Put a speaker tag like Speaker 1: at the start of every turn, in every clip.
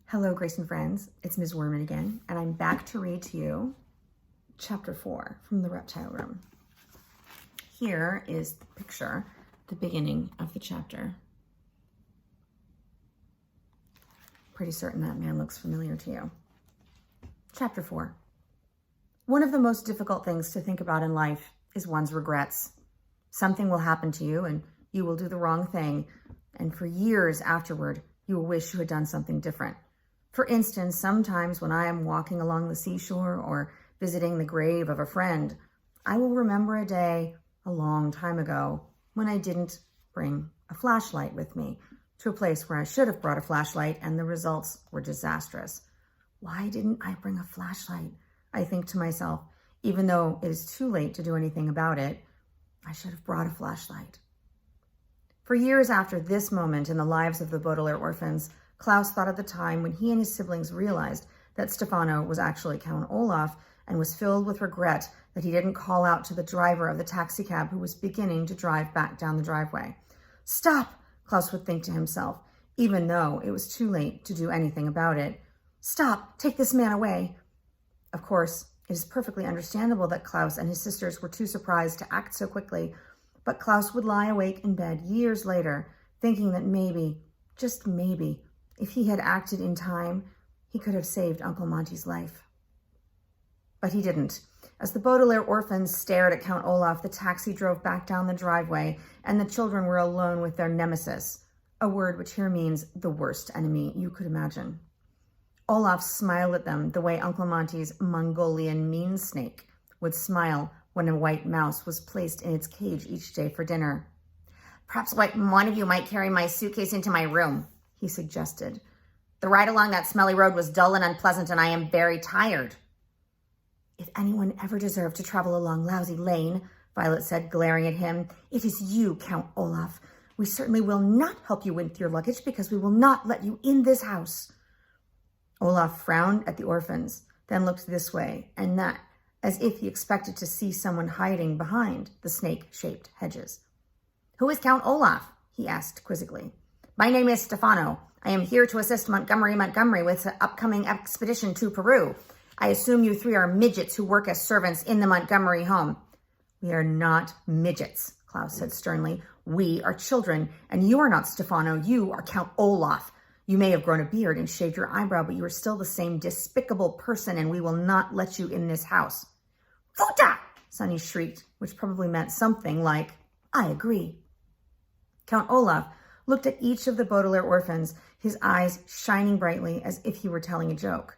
Speaker 1: Hello, Grayson friends. It's Ms. Werman again, and I'm back to read to you chapter 4 from the Reptile room. Here is the picture, the beginning of the chapter. Pretty certain that man looks familiar to you. Chapter 4. One of the most difficult things to think about in life is one's regrets. Something will happen to you and you will do the wrong thing, and for years afterward, you will wish you had done something different. For instance, sometimes when I am walking along the seashore or visiting the grave of a friend, I will remember a day a long time ago when I didn't bring a flashlight with me to a place where I should have brought a flashlight, and the results were disastrous. Why didn't I bring a flashlight? I think to myself, even though it is too late to do anything about it, I should have brought a flashlight. For years after this moment in the lives of the Baudelaire orphans, Klaus thought of the time when he and his siblings realized that Stefano was actually Count Olaf, and was filled with regret that he didn't call out to the driver of the taxicab who was beginning to drive back down the driveway. "Stop," Klaus would think to himself, even though it was too late to do anything about it. "Stop, take this man away." Of course, it is perfectly understandable that Klaus and his sisters were too surprised to act so quickly, but Klaus would lie awake in bed years later, thinking that maybe, just maybe, if he had acted in time, he could have saved Uncle Monty's life. But he didn't. As the Baudelaire orphans stared at Count Olaf, the taxi drove back down the driveway, and the children were alone with their nemesis, a word which here means the worst enemy you could imagine. Olaf smiled at them the way Uncle Monty's Mongolian mean snake would smile when a white mouse was placed in its cage each day for dinner. "Perhaps one of you might carry my suitcase into my room," he suggested. "The ride along that smelly road was dull and unpleasant, and I am very tired." "If anyone ever deserved to travel along Lousy Lane," Violet said, glaring at him, "it is you, Count Olaf. We certainly will not help you with your luggage because we will not let you in this house." Olaf frowned at the orphans, then looked this way and that, as if he expected to see someone hiding behind the snake-shaped hedges. "Who is Count Olaf?" he asked quizzically. "My name is Stefano. I am here to assist Montgomery with the upcoming expedition to Peru. I assume you three are midgets who work as servants in the Montgomery home." "We are not midgets," Klaus said sternly. "We are children, and you are not Stefano. You are Count Olaf. You may have grown a beard and shaved your eyebrow, but you are still the same despicable person, and we will not let you in this house." "Futa!" Sonny shrieked, which probably meant something like, "I agree." Count Olaf looked at each of the Baudelaire orphans, his eyes shining brightly as if he were telling a joke.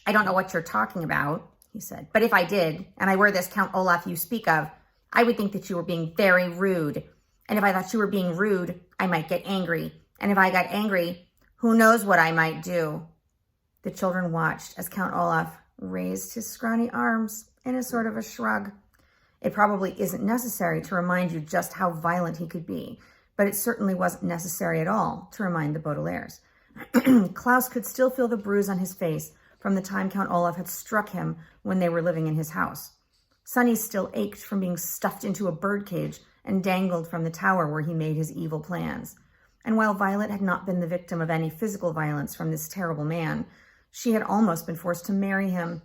Speaker 1: "I don't know what you're talking about," he said, "but if I did, and I were this Count Olaf you speak of, I would think that you were being very rude. And if I thought you were being rude, I might get angry. And if I got angry, who knows what I might do." The children watched as Count Olaf raised his scrawny arms in a sort of a shrug. It probably isn't necessary to remind you just how violent he could be, but it certainly wasn't necessary at all to remind the Baudelaires. Klaus could still feel the bruise on his face from the time Count Olaf had struck him when they were living in his house. Sonny still ached from being stuffed into a birdcage and dangled from the tower where he made his evil plans. And while Violet had not been the victim of any physical violence from this terrible man, she had almost been forced to marry him,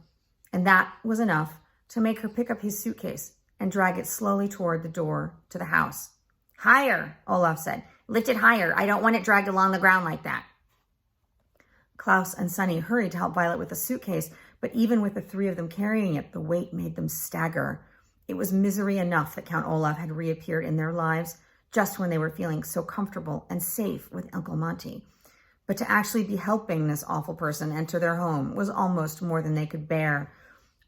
Speaker 1: and that was enough to make her pick up his suitcase and drag it slowly toward the door to the house. "Higher," Olaf said. "Lift it higher. I don't want it dragged along the ground like that." Klaus and Sonny hurried to help Violet with the suitcase, but even with the three of them carrying it, the weight made them stagger. It was misery enough that Count Olaf had reappeared in their lives just when they were feeling so comfortable and safe with Uncle Monty. But to actually be helping this awful person enter their home was almost more than they could bear.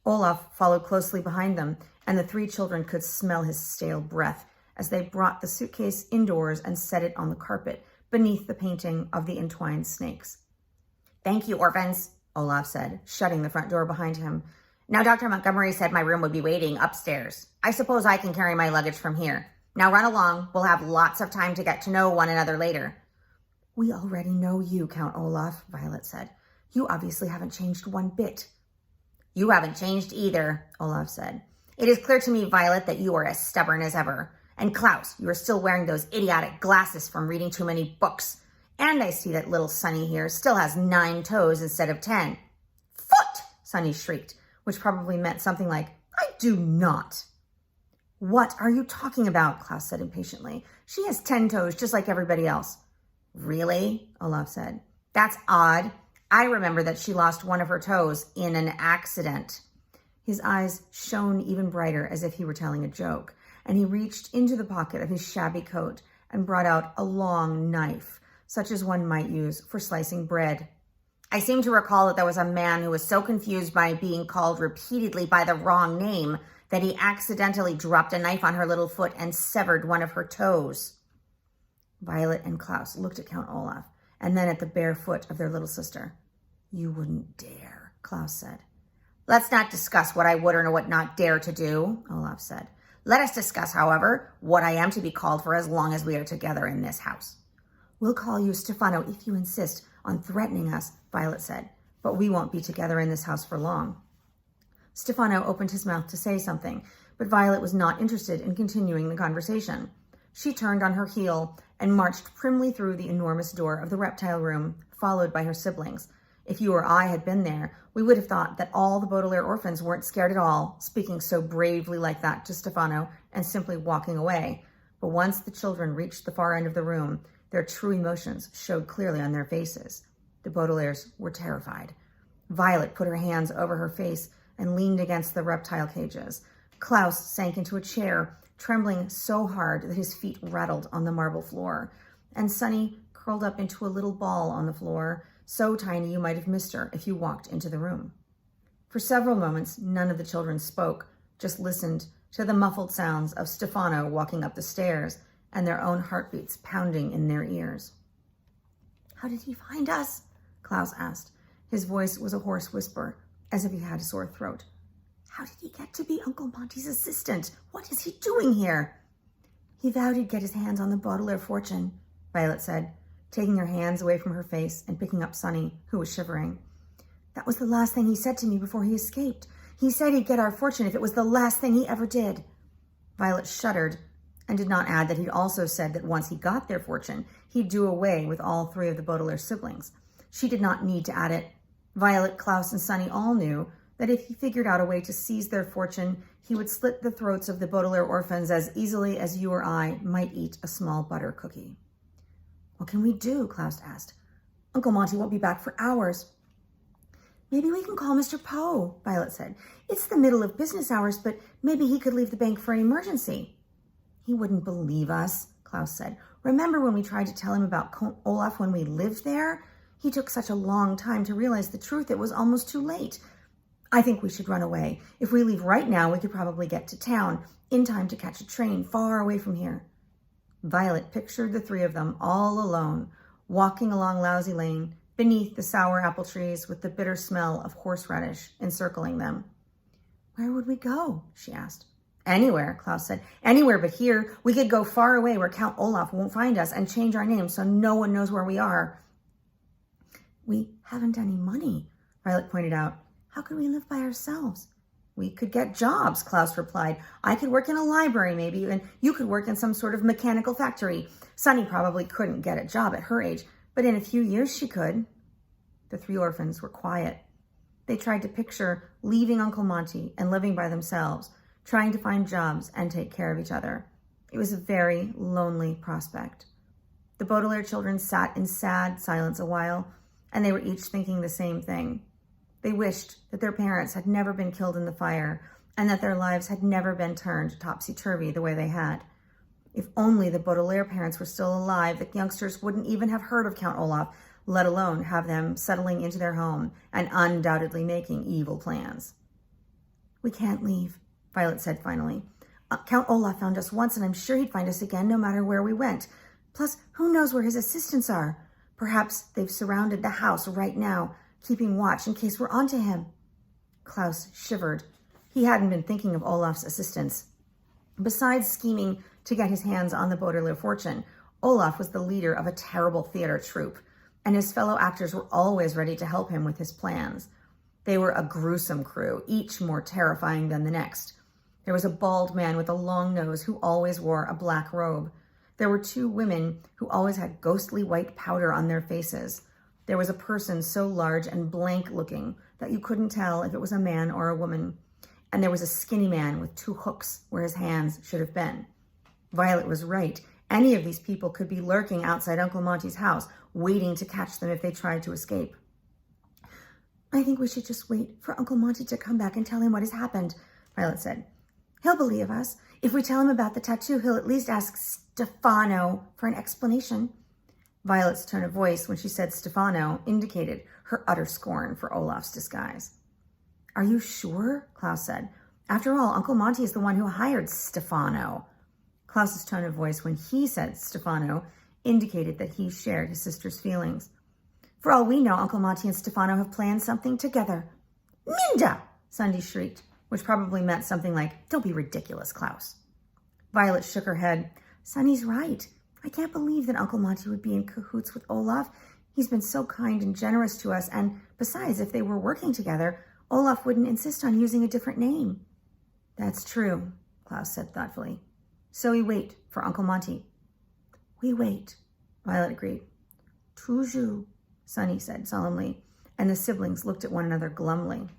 Speaker 1: Olaf followed closely behind them, and the three children could smell his stale breath as they brought the suitcase indoors and set it on the carpet beneath the painting of the entwined snakes. "Thank you, orphans," Olaf said, shutting the front door behind him. "Now, Dr. Montgomery said my room would be waiting upstairs. I suppose I can carry my luggage from here. Now run along. We'll have lots of time to get to know one another later." "We already know you, Count Olaf," Violet said. "You obviously haven't changed one bit." "You haven't changed either," Olaf said. "It is clear to me, Violet, that you are as stubborn as ever. And Klaus, you are still wearing those idiotic glasses from reading too many books. And I see that little Sonny here still has 9 toes instead of 10. Foot, Sonny shrieked, which probably meant something like, I do not. What are you talking about? Klaus said impatiently. She has 10 toes just like everybody else. Really? Olaf said. That's odd. I remember that she lost one of her toes in an accident. His eyes shone even brighter as if he were telling a joke, and he reached into the pocket of his shabby coat and brought out a long knife, such as one might use for slicing bread. I seem to recall that there was a man who was so confused by being called repeatedly by the wrong name that he accidentally dropped a knife on her little foot and severed one of her toes. Violet and Klaus looked at Count Olaf and then at the bare foot of their little sister. You wouldn't dare, Klaus said. Let's not discuss what I would or would not dare to do, Olaf said. Let us discuss, however, what I am to be called for as long as we are together in this house. We'll call you Stefano if you insist on threatening us, Violet said, but we won't be together in this house for long. Stefano opened his mouth to say something, but Violet was not interested in continuing the conversation. She turned on her heel and marched primly through the enormous door of the reptile room, followed by her siblings. If you or I had been there, we would have thought that all the Baudelaire orphans weren't scared at all, speaking so bravely like that to Stefano and simply walking away. But once the children reached the far end of the room, their true emotions showed clearly on their faces. The Baudelaires were terrified. Violet put her hands over her face and leaned against the reptile cages. Klaus sank into a chair, trembling so hard that his feet rattled on the marble floor. And Sonny curled up into a little ball on the floor, so tiny you might have missed her if you walked into the room. For several moments, none of the children spoke, just listened to the muffled sounds of Stefano walking up the stairs and their own heartbeats pounding in their ears. How did he find us? Klaus asked. His voice was a hoarse whisper, as if he had a sore throat. How did he get to be Uncle Monty's assistant? What is he doing here? He vowed he'd get his hands on the Baudelaire fortune, Violet said, taking her hands away from her face and picking up Sonny, who was shivering. That was the last thing he said to me before he escaped. He said he'd get our fortune if it was the last thing he ever did. Violet shuddered and did not add that he'd also said that once he got their fortune, he'd do away with all 3 of the Baudelaire siblings. She did not need to add it. Violet, Klaus, and Sonny all knew that if he figured out a way to seize their fortune, he would slit the throats of the Baudelaire orphans as easily as you or I might eat a small butter cookie. What can we do? Klaus asked. Uncle Monty won't be back for hours. Maybe we can call Mr. Poe, Violet said. It's the middle of business hours, but maybe he could leave the bank for an emergency. He wouldn't believe us, Klaus said. Remember when we tried to tell him about Count Olaf when we lived there? He took such a long time to realize the truth, it was almost too late. I think we should run away. If we leave right now, we could probably get to town in time to catch a train far away from here. Violet pictured the 3 of them all alone, walking along Lousy Lane, beneath the sour apple trees with the bitter smell of horseradish encircling them. Where would we go? She asked. Anywhere, Klaus said. Anywhere but here. We could go far away where Count Olaf won't find us and change our names so no one knows where we are. We haven't any money, Violet pointed out. How could we live by ourselves? We could get jobs, Klaus replied. I could work in a library maybe, and you could work in some sort of mechanical factory. Sonny probably couldn't get a job at her age, but in a few years she could. The 3 orphans were quiet. They tried to picture leaving Uncle Monty and living by themselves, trying to find jobs and take care of each other. It was a very lonely prospect. The Baudelaire children sat in sad silence a while, and they were each thinking the same thing. They wished that their parents had never been killed in the fire and that their lives had never been turned topsy-turvy the way they had. If only the Baudelaire parents were still alive, the youngsters wouldn't even have heard of Count Olaf, let alone have them settling into their home and undoubtedly making evil plans. We can't leave, Violet said finally. Count Olaf found us once, and I'm sure he'd find us again no matter where we went. Plus, who knows where his assistants are? Perhaps they've surrounded the house right now, keeping watch in case we're onto him. Klaus shivered. He hadn't been thinking of Olaf's assistants. Besides scheming to get his hands on the Baudelaire fortune, Olaf was the leader of a terrible theater troupe, and his fellow actors were always ready to help him with his plans. They were a gruesome crew, each more terrifying than the next. There was a bald man with a long nose who always wore a black robe. There were two women who always had ghostly white powder on their faces. There was a person so large and blank-looking that you couldn't tell if it was a man or a woman. And there was a skinny man with two hooks where his hands should have been. Violet was right. Any of these people could be lurking outside Uncle Monty's house, waiting to catch them if they tried to escape. "I think we should just wait for Uncle Monty to come back and tell him what has happened," Violet said. "He'll believe us. If we tell him about the tattoo, he'll at least ask Stefano for an explanation." Violet's tone of voice when she said Stefano indicated her utter scorn for Olaf's disguise. "Are you sure?" Klaus said. "After all, Uncle Monty is the one who hired Stefano." Klaus's tone of voice when he said Stefano indicated that he shared his sister's feelings. "For all we know, Uncle Monty and Stefano have planned something together." "Minda!" Sunday shrieked, which probably meant something like, "Don't be ridiculous, Klaus." Violet shook her head. "Sonny's right. I can't believe that Uncle Monty would be in cahoots with Olaf. He's been so kind and generous to us, and besides, if they were working together, Olaf wouldn't insist on using a different name." "That's true," Klaus said thoughtfully. "So we wait for Uncle Monty." "We wait," Violet agreed. "Toujours," Sunny said solemnly, and the siblings looked at one another glumly.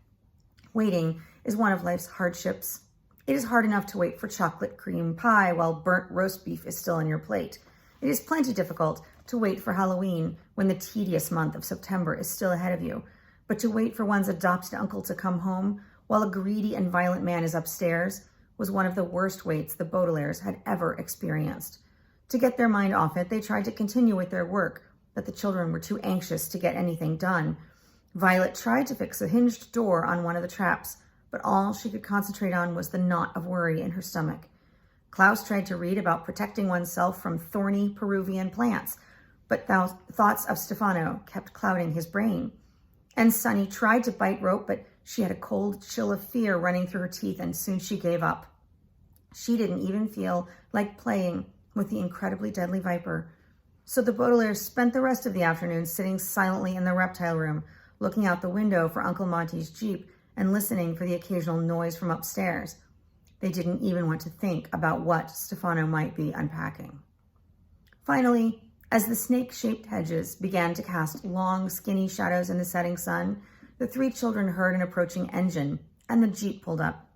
Speaker 1: Waiting is one of life's hardships. It is hard enough to wait for chocolate cream pie while burnt roast beef is still on your plate. It is plenty difficult to wait for Halloween when the tedious month of September is still ahead of you. But to wait for one's adopted uncle to come home while a greedy and violent man is upstairs was one of the worst waits the Baudelaires had ever experienced. To get their mind off it, they tried to continue with their work, but the children were too anxious to get anything done. Violet tried to fix a hinged door on one of the traps, but all she could concentrate on was the knot of worry in her stomach. Klaus tried to read about protecting oneself from thorny Peruvian plants, but thoughts of Stefano kept clouding his brain. And Sunny tried to bite rope, but she had a cold chill of fear running through her teeth, and soon she gave up. She didn't even feel like playing with the incredibly deadly viper. So the Baudelaires spent the rest of the afternoon sitting silently in the reptile room, looking out the window for Uncle Monty's Jeep and listening for the occasional noise from upstairs. They didn't even want to think about what Stefano might be unpacking. Finally, as the snake-shaped hedges began to cast long, skinny shadows in the setting sun, the three children heard an approaching engine, and the Jeep pulled up.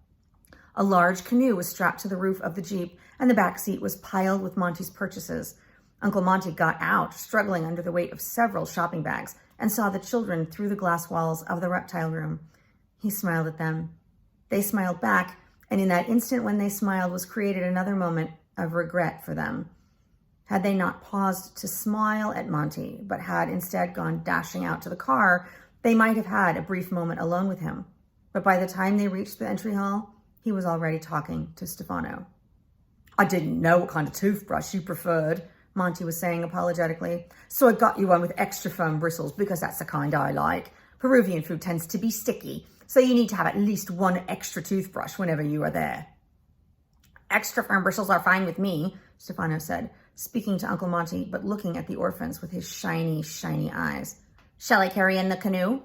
Speaker 1: A large canoe was strapped to the roof of the Jeep, and the back seat was piled with Monty's purchases. Uncle Monty got out, struggling under the weight of several shopping bags, and saw the children through the glass walls of the reptile room. He smiled at them. They smiled back, and in that instant when they smiled was created another moment of regret for them. Had they not paused to smile at Monty, but had instead gone dashing out to the car, they might have had a brief moment alone with him. But by the time they reached the entry hall, he was already talking to Stefano. "I didn't know what kind of toothbrush you preferred," Monty was saying apologetically, "so I got you one with extra firm bristles because that's the kind I like. Peruvian food tends to be sticky, so you need to have at least one extra toothbrush whenever you are there." "Extra firm bristles are fine with me," Stefano said, speaking to Uncle Monty, but looking at the orphans with his shiny, shiny eyes. "Shall I carry in the canoe?"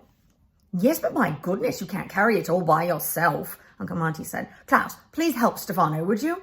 Speaker 1: "Yes, but my goodness, you can't carry it all by yourself," Uncle Monty said. "Klaus, please help Stefano, would you?"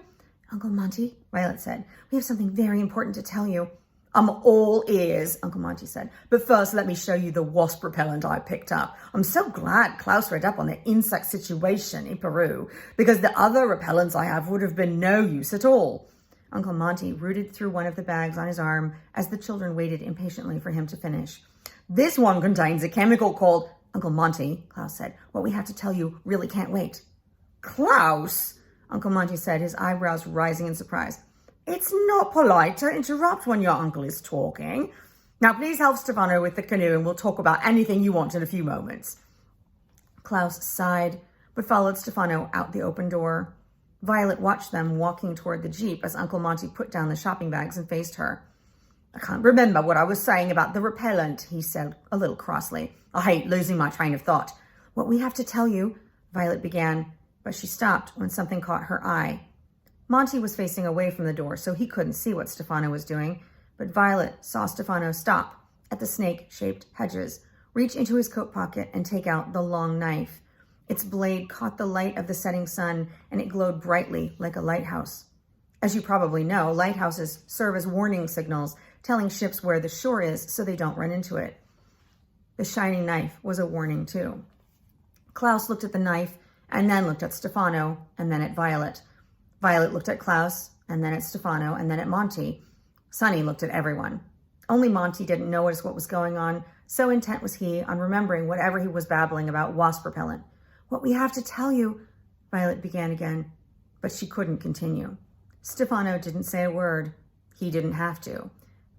Speaker 1: "Uncle Monty," Violet said, "we have something very important to tell you." "I'm all ears," Uncle Monty said. "But first, let me show you the wasp repellent I picked up. I'm so glad Klaus read up on the insect situation in Peru, because the other repellents I have would have been no use at all." Uncle Monty rooted through one of the bags on his arm as the children waited impatiently for him to finish. "This one contains a chemical called—" "Uncle Monty," Klaus said, "what we have to tell you really can't wait." "Klaus," Uncle Monty said, his eyebrows rising in surprise. "It's not polite to interrupt when your uncle is talking. Now please help Stefano with the canoe and we'll talk about anything you want in a few moments." Klaus sighed, but followed Stefano out the open door. Violet watched them walking toward the Jeep as Uncle Monty put down the shopping bags and faced her. "I can't remember what I was saying about the repellent," he said a little crossly. "I hate losing my train of thought." "What we have to tell you," Violet began, but she stopped when something caught her eye. Monty was facing away from the door, so he couldn't see what Stefano was doing, but Violet saw Stefano stop at the snake-shaped hedges, reach into his coat pocket, and take out the long knife. Its blade caught the light of the setting sun, and it glowed brightly like a lighthouse. As you probably know, lighthouses serve as warning signals, telling ships where the shore is so they don't run into it. The shining knife was a warning too. Klaus looked at the knife and then looked at Stefano and then at Violet. Violet looked at Klaus and then at Stefano and then at Monty. Sonny looked at everyone. Only Monty didn't notice what was going on, so intent was he on remembering whatever he was babbling about wasp repellent. "What we have to tell you," Violet began again, but she couldn't continue. Stefano didn't say a word. He didn't have to.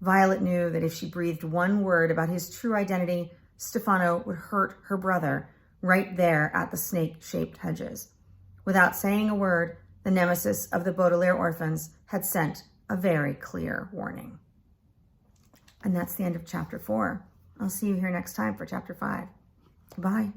Speaker 1: Violet knew that if she breathed one word about his true identity, Stefano would hurt her brother right there at the snake-shaped hedges. Without saying a word, the nemesis of the Baudelaire orphans had sent a very clear warning. And that's the end of chapter 4. I'll see you here next time for chapter 5. Bye.